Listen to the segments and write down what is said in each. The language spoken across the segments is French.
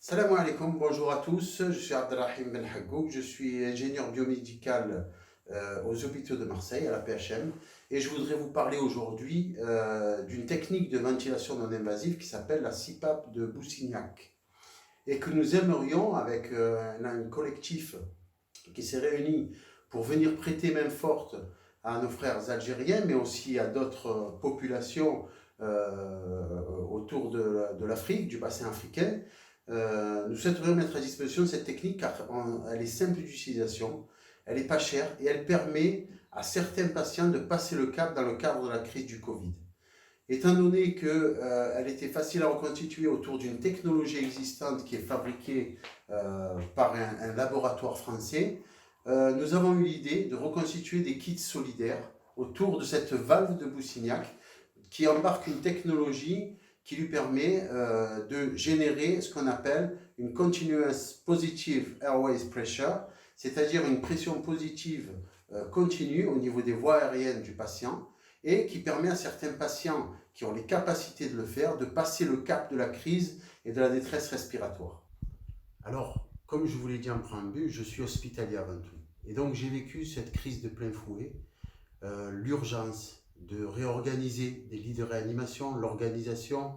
Salam alaikum, bonjour à tous, je suis Abdelrahim Ben Hagouk, je suis ingénieur biomédical aux hôpitaux de Marseille, à la PHM, et je voudrais vous parler aujourd'hui d'une technique de ventilation non invasive qui s'appelle la CPAP de Boussignac, et que nous aimerions, avec un collectif qui s'est réuni pour venir prêter main forte à nos frères algériens, mais aussi à d'autres populations autour de l'Afrique, du bassin africain. Nous souhaiterions mettre à disposition cette technique car elle est simple d'utilisation, elle n'est pas chère et elle permet à certains patients de passer le cap dans le cadre de la crise du Covid. Étant donné qu'elle était facile à reconstituer autour d'une technologie existante qui est fabriquée par un laboratoire français, nous avons eu l'idée de reconstituer des kits solidaires autour de cette valve de Boussignac qui embarque une technologie qui lui permet de générer ce qu'on appelle une Continuous Positive Airways Pressure, c'est-à-dire une pression positive continue au niveau des voies aériennes du patient et qui permet à certains patients qui ont les capacités de le faire de passer le cap de la crise et de la détresse respiratoire. Alors, comme je vous l'ai dit en préambule, je suis hospitalier avant tout. Et donc j'ai vécu cette crise de plein fouet, l'urgence de réorganiser des lits de réanimation, l'organisation,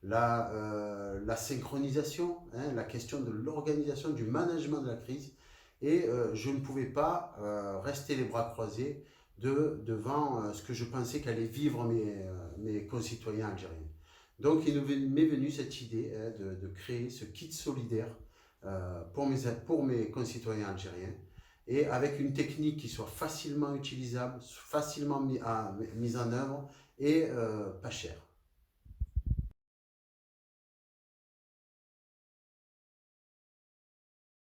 la synchronisation, la question de l'organisation, du management de la crise. Et je ne pouvais pas rester les bras croisés devant ce que je pensais qu'allaient vivre mes concitoyens algériens. Donc il m'est venu cette idée de créer ce kit solidaire pour mes concitoyens algériens, et avec une technique qui soit facilement utilisable, facilement mise en œuvre et pas chère.